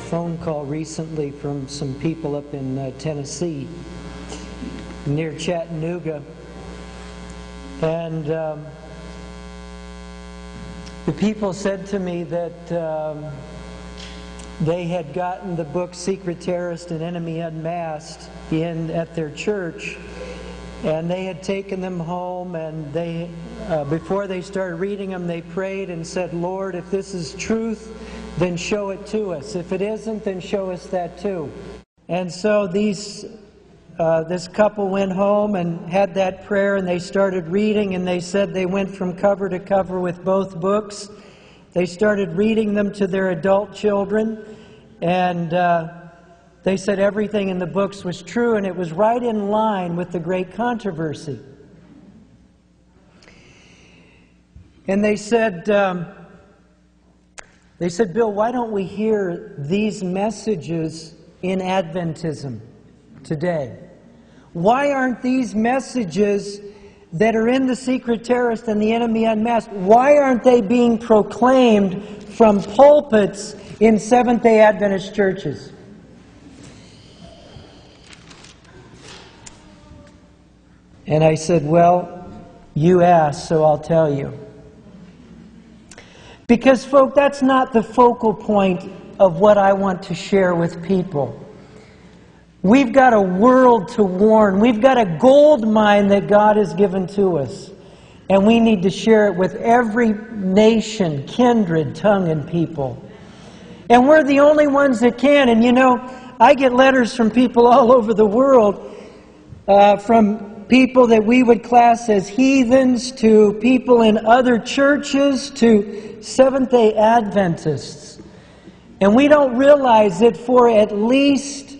phone call recently from some people up in Tennessee, near Chattanooga. And the people said to me that they had gotten the book Secret Terrorist and Enemy Unmasked at their church, and they had taken them home, and they before they started reading them, they prayed and said, Lord, if this is truth, then show it to us. If it isn't, then show us that too. And so this couple went home and had that prayer, and they started reading, and they said they went from cover to cover with both books. They started reading them to their adult children, and they said everything in the books was true, and it was right in line with the great controversy. And they said, Bill, why don't we hear these messages in Adventism today? Why aren't these messages that are in the Secret Terrorist and the Enemy Unmasked, why aren't they being proclaimed from pulpits in Seventh-day Adventist churches? And I said, well, you asked, so I'll tell you. Because, folk, that's not the focal point of what I want to share with people. We've got a world to warn. We've got a gold mine that God has given to us. And we need to share it with every nation, kindred, tongue, and people. And we're the only ones that can. And you know, I get letters from people all over the world, from people that we would class as heathens, to people in other churches, to Seventh-day Adventists. And we don't realize that for at least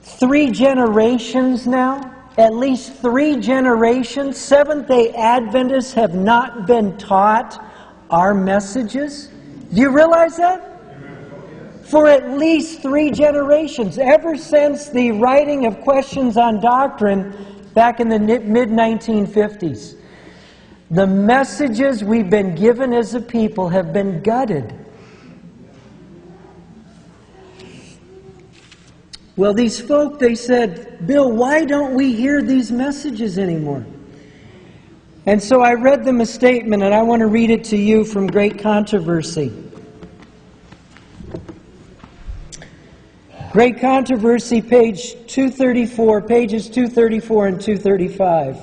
3 generations now, at least 3 generations, Seventh-day Adventists have not been taught our messages. Do you realize that? For at least 3 generations, ever since the writing of Questions on Doctrine back in the mid-1950s. The messages we've been given as a people have been gutted. Well, these folk, they said, Bill, why don't we hear these messages anymore? And so I read them a statement, and I want to read it to you from Great Controversy. Great Controversy, page 234, pages 234 and 235.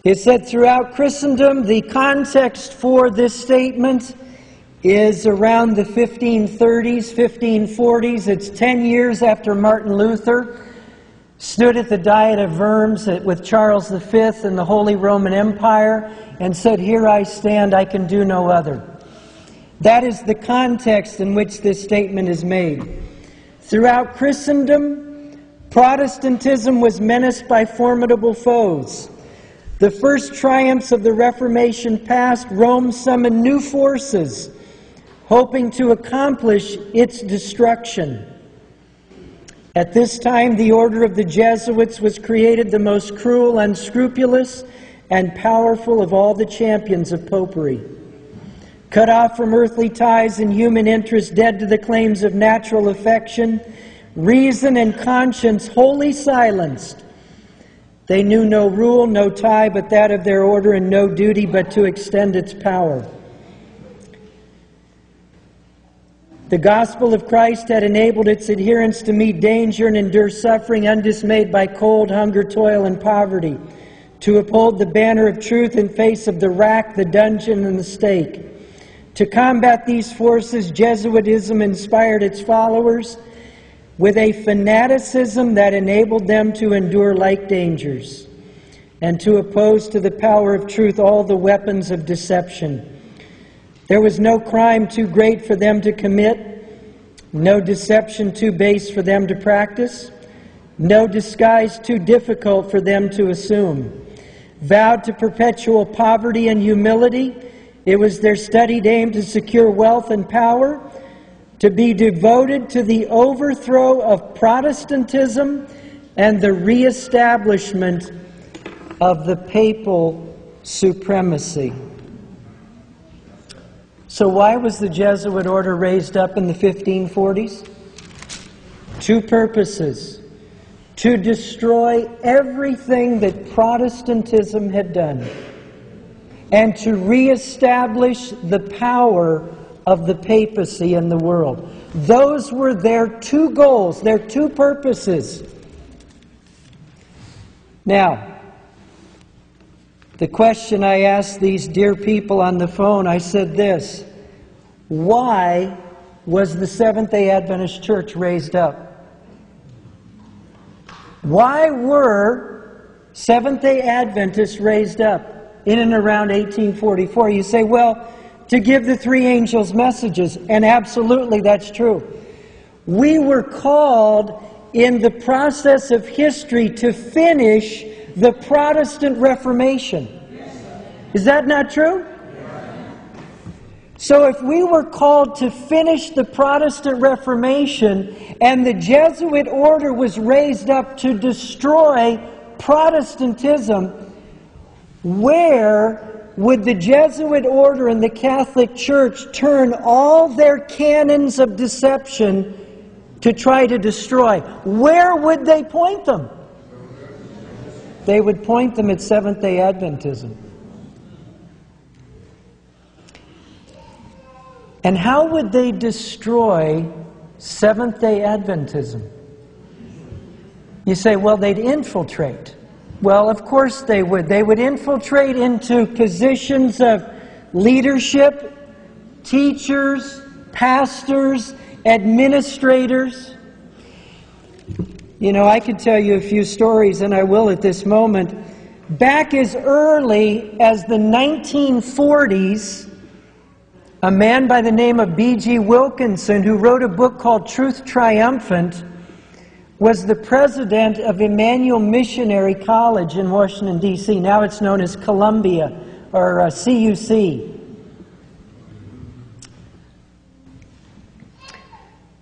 It said, throughout Christendom, the context for this statement is around the 1530s, 1540s. It's 10 years after Martin Luther stood at the Diet of Worms with Charles V and the Holy Roman Empire and said, here I stand, I can do no other. That is the context in which this statement is made. Throughout Christendom, Protestantism was menaced by formidable foes. The first triumphs of the Reformation past, Rome summoned new forces, hoping to accomplish its destruction. At this time, the order of the Jesuits was created the most cruel, unscrupulous, and powerful of all the champions of popery. Cut off from earthly ties and human interest, dead to the claims of natural affection, reason and conscience wholly silenced, they knew no rule, no tie but that of their order, and no duty but to extend its power. The gospel of Christ had enabled its adherents to meet danger and endure suffering undismayed by cold, hunger, toil, and poverty, to uphold the banner of truth in face of the rack, the dungeon, and the stake. To combat these forces, Jesuitism inspired its followers with a fanaticism that enabled them to endure like dangers, and to oppose to the power of truth all the weapons of deception. There was no crime too great for them to commit, no deception too base for them to practice, no disguise too difficult for them to assume. Vowed to perpetual poverty and humility, it was their studied aim to secure wealth and power, to be devoted to the overthrow of Protestantism and the reestablishment of the papal supremacy. So why was the Jesuit order raised up in the 1540s? Two purposes. To destroy everything that Protestantism had done, and to reestablish the power of the papacy in the world. Those were their two goals, their two purposes. Now, the question I asked these dear people on the phone, I said this: why was the Seventh-day Adventist Church raised up? Why were Seventh-day Adventists raised up in and around 1844? You say, well, to give the three angels messages, and absolutely that's true. We were called in the process of history to finish the Protestant Reformation. Is that not true? So if we were called to finish the Protestant Reformation and the Jesuit order was raised up to destroy Protestantism, where would the Jesuit order and the Catholic Church turn all their cannons of deception to try to destroy? Where would they point them? They would point them at Seventh-day Adventism. And how would they destroy Seventh-day Adventism? You say, well, they'd infiltrate. Well, of course they would. They would infiltrate into positions of leadership, teachers, pastors, administrators. You know, I could tell you a few stories, and I will at this moment. Back as early as the 1940s, a man by the name of B.G. Wilkinson, who wrote a book called Truth Triumphant, was the president of Emmanuel Missionary College in Washington, D.C. Now it's known as Columbia, or CUC.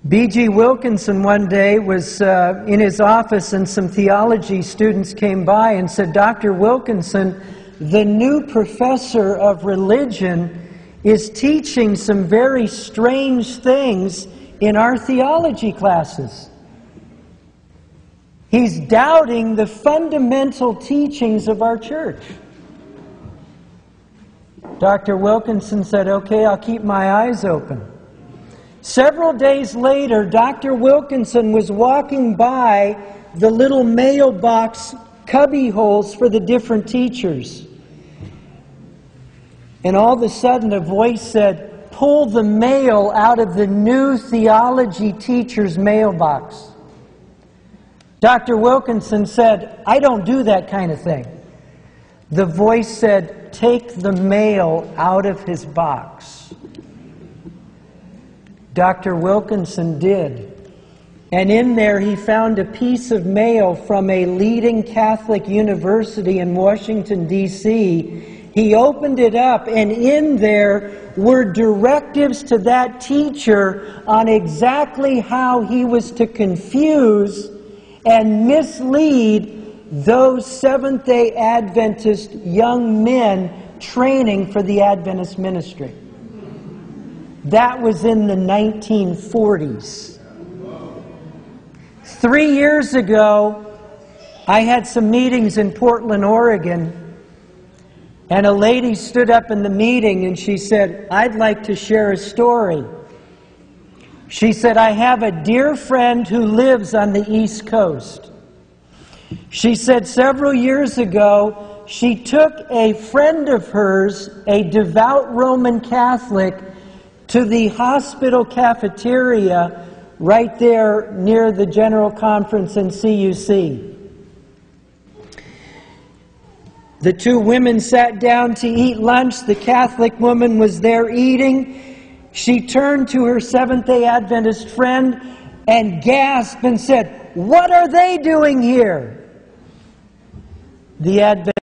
B.G. Wilkinson one day was in his office, and some theology students came by and said, Dr. Wilkinson, the new professor of religion is teaching some very strange things in our theology classes. He's doubting the fundamental teachings of our church. Dr. Wilkinson said, okay, I'll keep my eyes open. Several days later, Dr. Wilkinson was walking by the little mailbox cubby holes for the different teachers. And all of a sudden a voice said, pull the mail out of the new theology teacher's mailbox. Dr. Wilkinson said, I don't do that kind of thing. The voice said, take the mail out of his box. Dr. Wilkinson did. And in there he found a piece of mail from a leading Catholic university in Washington, D.C. He opened it up, and in there were directives to that teacher on exactly how he was to confuse and mislead those Seventh-day Adventist young men training for the Adventist ministry. That was in the 1940s. 3 years ago, I had some meetings in Portland, Oregon, and a lady stood up in the meeting and she said, I'd like to share a story. She said, I have a dear friend who lives on the East Coast. She said several years ago, she took a friend of hers, a devout Roman Catholic, to the hospital cafeteria right there near the General Conference in CUC. The two women sat down to eat lunch. The Catholic woman was there eating. She turned to her Seventh-day Adventist friend and gasped and said, what are they doing here? The Adventist